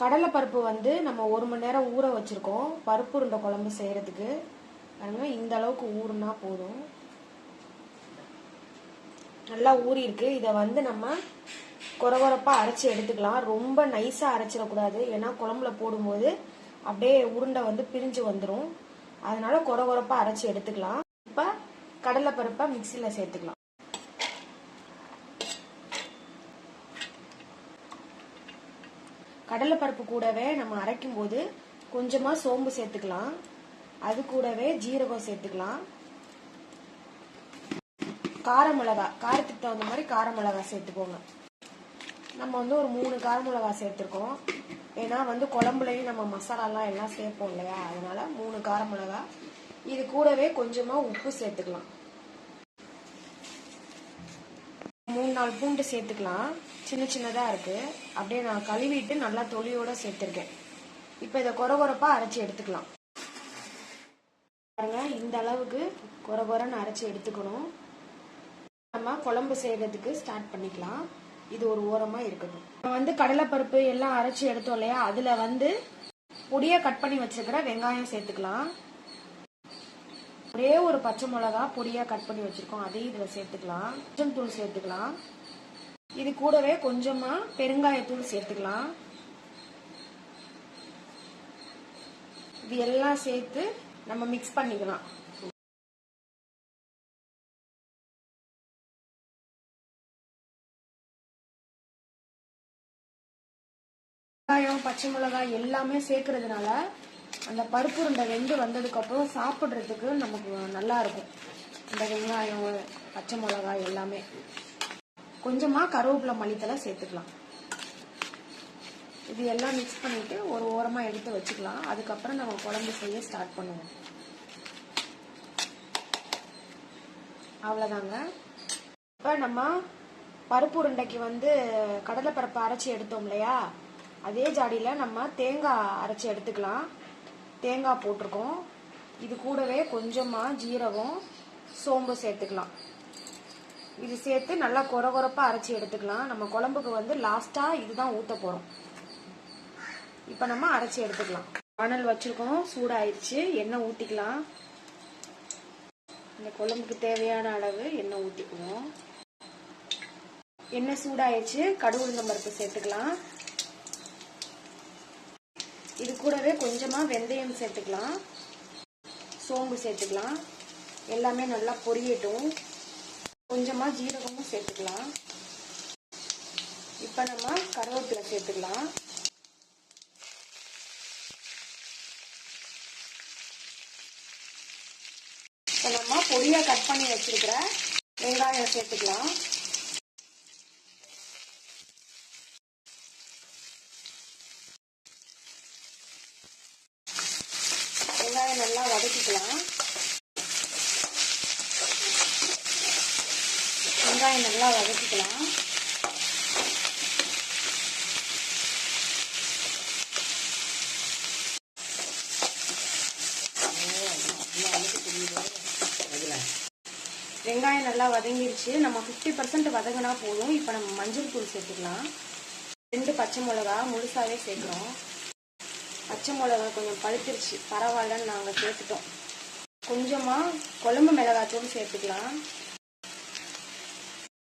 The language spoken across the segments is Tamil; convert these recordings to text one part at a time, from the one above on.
கடலை பருப்பு வந்து நம்ம 1 மணி நேரம் ஊற வச்சிருக்கோம் பருப்பு உருண்டை குழம்பு செய்யறதுக்கு. பாருங்க, இந்த அளவுக்கு ஊறுனா போதும். நல்லா ஊறி இருக்கு. இதை வந்து நம்ம கொரகொரப்பா அரைச்சி எடுத்துக்கலாம். ரொம்ப நைஸா அரைச்சிடக்கூடாது, ஏன்னா குழம்புல போடும்போது அப்படியே உருண்டை வந்து பிரிஞ்சு வந்துடும். அதனால கொரகொரப்பா அரைச்சி எடுத்துக்கலாம். இப்ப கடலை பருப்பை மிக்சியில சேர்த்துக்கலாம். கடலை பருப்பு கூடவே நம்ம அரைக்கும் போது கொஞ்சமா சோம்பு சேர்த்துக்கலாம். அது கூடவே ஜீரகம் சேர்த்துக்கலாம். கார மிளகா, காரத்துக்கு தகுந்த மாதிரி கார மிளகா சேர்த்துக்கோங்க. நம்ம வந்து ஒரு 3 கார மிளகா சேர்த்துருக்கோம். ஏன்னா வந்து குழம்புலையும் நம்ம மசாலாலாம் எல்லாம் சேர்ப்போம் இல்லையா, அதனால 3 கார மிளகா. இது கூடவே கொஞ்சமா உப்பு சேர்த்துக்கலாம். 3-4 பூண்டு சேர்த்துக்கலாம். சின்ன சின்னதா இருக்கு. அப்படியே நான் கழுவிட்டு நல்லா தொலியோட சேர்த்திருக்கேன். இப்ப இதை கொரகொரப்பா அரைச்சி எடுத்துக்கலாம். பாருங்க, இந்த அளவுக்கு கொரகொரன்னு அரைச்சி எடுத்துக்கணும். நம்ம குழம்பு செய்யறதுக்கு ஸ்டார்ட் பண்ணிக்கலாம். இது ஒரு ஓரமா இருக்கட்டும். நம்ம வந்து கடலைப்பருப்பு எல்லாம் அரைச்சி எடுத்தோம் இல்லையா, அதுல வந்து பொடியா கட் பண்ணி வச்சிருக்கிற வெங்காயம் சேர்த்துக்கலாம். ஒரே ஒரு பச்சை மிளகா பொடியா கட் பண்ணி வச்சிருக்கோம், அதையும் இதுல சேர்த்துக்கலாம். கொஞ்சம் தூள் சேர்த்துக்கலாம். இது கூடவே கொஞ்சமா பெருங்காயத்தூள் சேர்த்துக்கலாம். இது எல்லாம் சேர்த்து நம்ம மிக்ஸ் பண்ணிக்கலாம். வெங்காயம் பச்சை மிளகாய் எல்லாமே சேர்க்கறதுனால அந்த பருப்பு உருண்டை வெந்து வந்ததுக்கு அப்புறம் சாப்பிட்றதுக்கு நமக்கு நல்லா இருக்கும். இந்த வெங்காயம் பச்சை மிளகாய் எல்லாமே. கொஞ்சமா கருவேப்பிலை மல்லித்தலை சேர்த்துக்கலாம். இது எல்லாம் மிக்ஸ் பண்ணிட்டு ஒரு ஓரமா எடுத்து வச்சுக்கலாம். அதுக்கப்புறம் நம்ம குழம்பு செய்ய ஸ்டார்ட் பண்ணுவோம். அவ்வளவுதாங்க. இப்ப நம்ம பருப்பு உருண்டைக்கு வந்து கடலை பருப்பு அரைச்சி எடுத்தோம் இல்லையா, அதே ஜாடியில நம்ம தேங்காய் அரைச்சி எடுத்துக்கலாம். தேங்காய் போட்டிருக்கோம். இது கூடவே கொஞ்சமா ஜீரகம் சோம்பு சேர்த்துக்கலாம். இது சேர்த்து நல்லா கொரகொரப்பா அரைச்சி எடுத்துக்கலாம். நம்ம குழம்புக்கு வந்து லாஸ்டா இதுதான் ஊத்த போறோம். இப்ப நம்ம அரைச்சி எடுத்துக்கலாம். வானல் வச்சிருக்கோம், சூடாயிருச்சு. எண்ணெய் ஊத்திக்கலாம். இந்த குழம்புக்கு தேவையான அளவு எண்ணெய் ஊத்திக்குவோம். எண்ணெய் சூடாயிருச்சு. கடுகு உளுந்தம் பருப்பு சேர்த்துக்கலாம். இது கூடவே கொஞ்சமா வெந்தயம் சேர்த்துக்கலாம். சோம்பு சேர்த்துக்கலாம். எல்லாமே நல்லா பொரியட்டும். கொஞ்சமா ஜீரகமும் சேர்த்துக்கலாம். இப்ப நம்ம கருவேப்பிலை சேர்த்துக்கலாம். இப்ப நம்ம பொடியா கட் பண்ணி வச்சிருக்கிற வெங்காயம் சேர்த்துக்கலாம். வெங்காயம் நல்லா வதக்கிக்கலாம். வெங்காயம் நல்லா வதக்கிக்கலாம். வெங்காயம் நல்லா வதங்கிருச்சு. நம்ம 50% வதங்கினா போதும். இப்ப நம்ம மஞ்சள் தூள் சேர்த்துக்கலாம். 2 பச்சை மிளகா முழுசாவே சேர்க்கிறோம். பச்சை மிளகா கொஞ்சம் பழுத்திருச்சு, பரவாயில்லன்னு நாங்க சேர்த்துட்டோம். கொஞ்சமா குழம்பு மிளகாத்தூள் சேர்த்துக்கலாம்.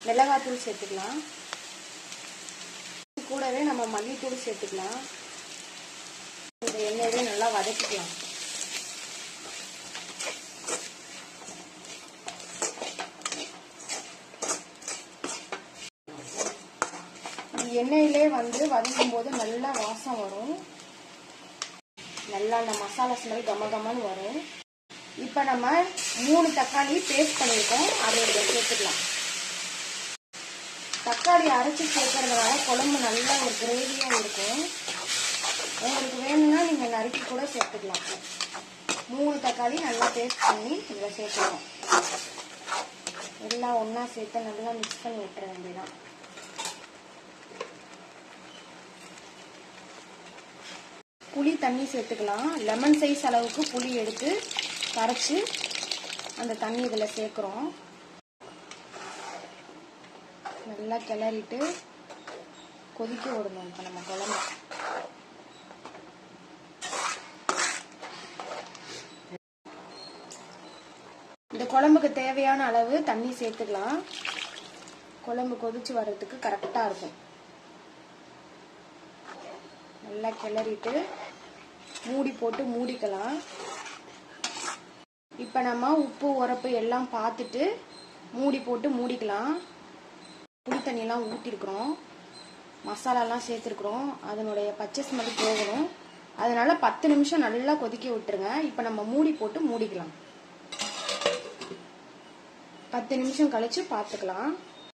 மிளகாத்தூள் சேர்த்துக்கலாம். கூடவே நம்ம மல்லித்தூள் சேர்த்துக்கலாம். இந்த எண்ணெயவே நல்லா வதக்கிக்கலாம். எண்ணெயிலே வந்து வதக்கும் போது நல்லா வாசம் வரும். நல்லா அந்த மசாலா ஸ்மெல் கமகமன்னு வரும். இப்ப நம்ம 3 தக்காளி பேஸ்ட் பண்ணிருக்கோம், அதை சேர்த்துக்கலாம். தக்காளி அரைச்சி சேர்க்கறதுனால குழம்பு நல்லா ஒரு கிரேவியா இருக்கும். உங்களுக்கு வேணும்னா நீங்க நறுக்கி கூட சேர்த்துக்கலாம். 3 தக்காளி நல்லா பேஸ்ட் பண்ணி இதுல சேர்த்துக்கலாம். எல்லாம் ஒன்னா சேர்த்து நல்லா மிக்ஸ் பண்ணி விட்டுற வேண்டியதான். புளி தண்ணி சேர்த்துக்கலாம். லெமன் சைஸ் அளவுக்கு புளி எடுத்து கரைச்சி அந்த தண்ணி இதுல சேர்க்கிறோம். நல்லா கிளறிட்டு கொதிக்க விடணும். இப்ப நம்ம குழம்பு குழம்புக்கு தேவையான அளவு தண்ணி சேர்த்துக்கலாம். குழம்பு கொதிச்சு வர்றதுக்கு கரெக்டாக இருக்கும். நல்லா கிளறிட்டு மூடி போட்டு மூடிக்கலாம். இப்போ நம்ம உப்பு உரப்பு எல்லாம் பார்த்துட்டு மூடி போட்டு மூடிக்கலாம். புளி தண்ணியெல்லாம் ஊற்றிருக்கிறோம், மசாலாலாம் சேர்த்துருக்குறோம், அதனுடைய பச்சை ஸ்மெல் போகணும். அதனால 10 நிமிஷம் நல்லா கொதிக்க விட்டுருங்க. இப்போ நம்ம மூடி போட்டு மூடிக்கலாம். 10 நிமிஷம் கழிச்சு பார்த்துக்கலாம்.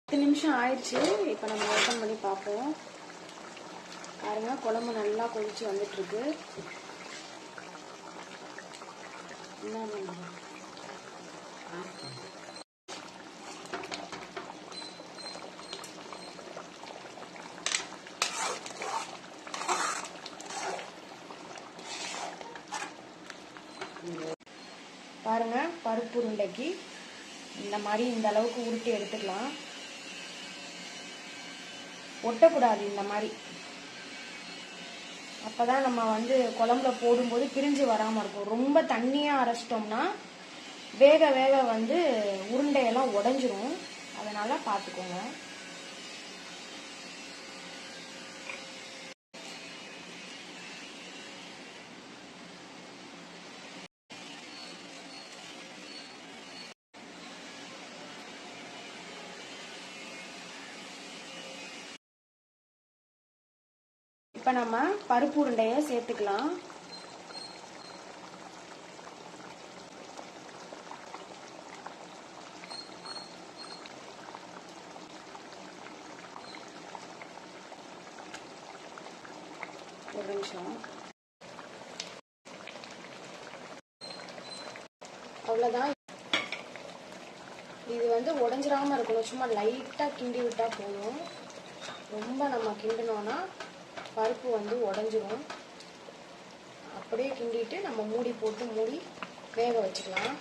10 நிமிஷம் ஆயிடுச்சு. இப்போ நம்ம ஓப்பன் பண்ணி பார்ப்போம். பாருங்க, குழம்பு நல்லா கொதிச்சு வந்துட்டு இருக்கு. என்ன பண்ணுங்க, பாருங்க, பருப்பு உருண்டைக்கு இந்த மாதிரி இந்த அளவுக்கு உருட்டி எடுத்துக்கலாம். ஒட்டக்கூடாது இந்த மாதிரி. அப்பதான் நம்ம குழம்புல போடும்போது பிரிஞ்சு வராம இருக்கும். ரொம்ப தண்ணியா அரைச்சிட்டோம்னா வேக வேக உருண்டையெல்லாம் உடைஞ்சிரும். அதனால பார்த்துக்கோங்க. இப்போ நம்ம பருப்பு உருண்டையை சேர்த்துக்கலாம். ஒரு நிமிஷம். அவ்வளோதான். இது உடைஞ்சிராம இருக்கணும். சும்மா லைட்டாக கிண்டி விட்டா போதும். ரொம்ப நம்ம கிண்டினோன்னா பருப்பு உடைஞ்சிரும். அப்படியே கிண்டிட்டு நம்ம மூடி போட்டு மூடி வேக வச்சுக்கலாம்.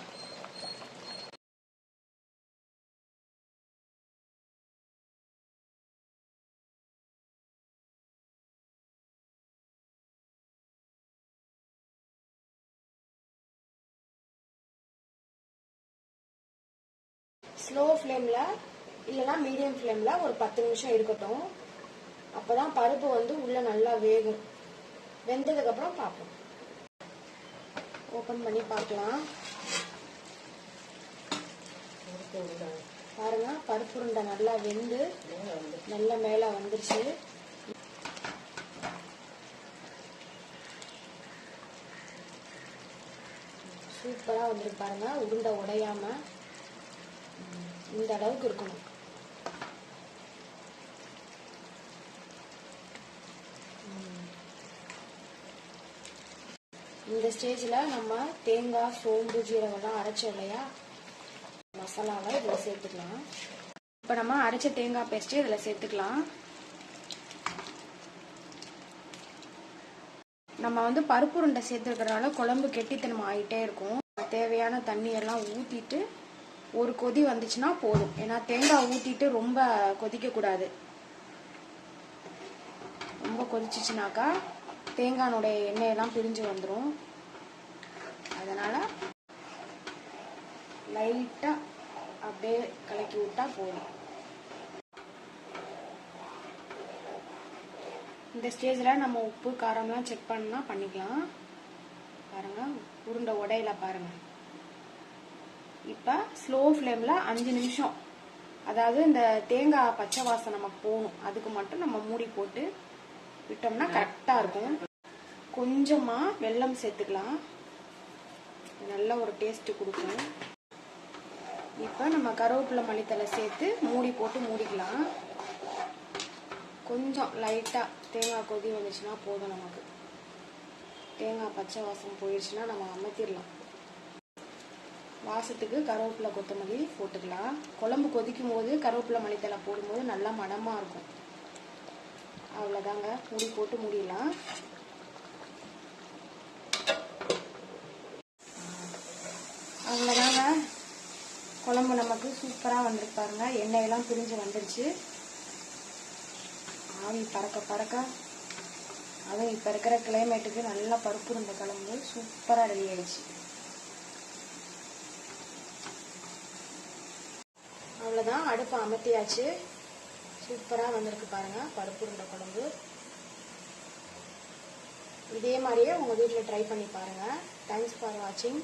ஸ்லோ ஃப்ளேமில் இல்லைன்னா மீடியம் ஃப்ளேமில் ஒரு 10 நிமிஷம் இருக்கட்டும். அப்போதான் பருப்பு உள்ள நல்லா வேகும். வெந்ததுக்கப்புறம் பார்ப்போம். ஓப்பன் பண்ணி பார்க்கலாம். பாருங்க, பருப்பு உருண்டை நல்லா வெந்து நல்ல மேலே வந்துருச்சு. சூப்பராக வந்துருக்கு பாருங்க. உருண்டை உடையாம இந்த அளவுக்கு இருக்கணும். இந்த ஸ்டேஜில் நம்ம தேங்காய், சோம்பு, ஜீரகம்லாம் அரைச்சோம் இல்லையா, மசாலாவை இதில் சேர்த்துக்கலாம். இப்போ நம்ம அரைச்ச தேங்காய் பேஸ்ட்டு இதில் சேர்த்துக்கலாம். நம்ம பருப்பு உருண்டை சேர்த்துருக்கிறனால குழம்பு கெட்டித்தனம் ஆகிட்டே இருக்கும். தேவையான தண்ணியெல்லாம் ஊற்றிட்டு ஒரு கொதி வந்துச்சுன்னா போதும். ஏன்னா தேங்காய் ஊற்றிட்டு ரொம்ப கொதிக்கக்கூடாது. ரொம்ப கொதிச்சிச்சுனாக்கா தேங்காயோடைய எண்ணெயெல்லாம் பிரிஞ்சு வந்துடும். அதனால் லைட்டாக அப்படியே கலக்கி விட்டா போதும். இந்த ஸ்டேஜில் நம்ம உப்பு காரம்லாம் செக் பண்ணால் பண்ணிக்கலாம். பாருங்கள், உருண்டை உடையில பாருங்கள். இப்போ ஸ்லோ ஃப்ளேமில் 5 நிமிஷம், அதாவது இந்த தேங்காய் பச்சை வாசனை நமக்கு போகணும். அதுக்கு மட்டும் நம்ம மூடி போட்டு விட்டோம்னா கரெக்டாக இருக்கும். கொஞ்சமாக வெல்லம் சேர்த்துக்கலாம். நல்ல ஒரு டேஸ்ட்டு கொடுக்கும். இப்போ நம்ம கருவேப்பிலை, மல்லித்தலை சேர்த்து மூடி போட்டு மூடிக்கலாம். கொஞ்சம் லைட்டாக தேங்காய் கொதி வந்துச்சுன்னா போதும். நமக்கு தேங்காய் பச்சை வாசம் போயிடுச்சுன்னா நம்ம அமர்த்திடலாம். வாசத்துக்கு கருவேப்பிலை, கொத்தமல்லி போட்டுக்கலாம். குழம்பு கொதிக்கும் போது கருவேப்பிலை, மல்லித்தலை போடும்போது நல்லா மணமாக இருக்கும். அவ்வளோதாங்க, மூடி போட்டு மூடிடலாம். அவ்வளோதாங்க, குழம்பு நமக்கு சூப்பராக வந்துருப்பாருங்க. எண்ணெயெல்லாம் பிரிஞ்சு வந்துருச்சு. ஆவி பறக்க பறக்க, அதுவும் இப்போ இருக்கிற கிளைமேட்டுக்கு நல்லா பருப்பு உருண்டை குழம்பு சூப்பராக ரெடி ஆயிடுச்சு. அவ்வளோதான், அடுப்பை அமர்த்தியாச்சு. சூப்பராக வந்திருக்கு பாருங்கள் பருப்பு உருண்டை குழம்பு. இதே மாதிரியே உங்கள் வீட்டில் ட்ரை பண்ணி பாருங்கள். தேங்க்ஸ் ஃபார் வாட்சிங்.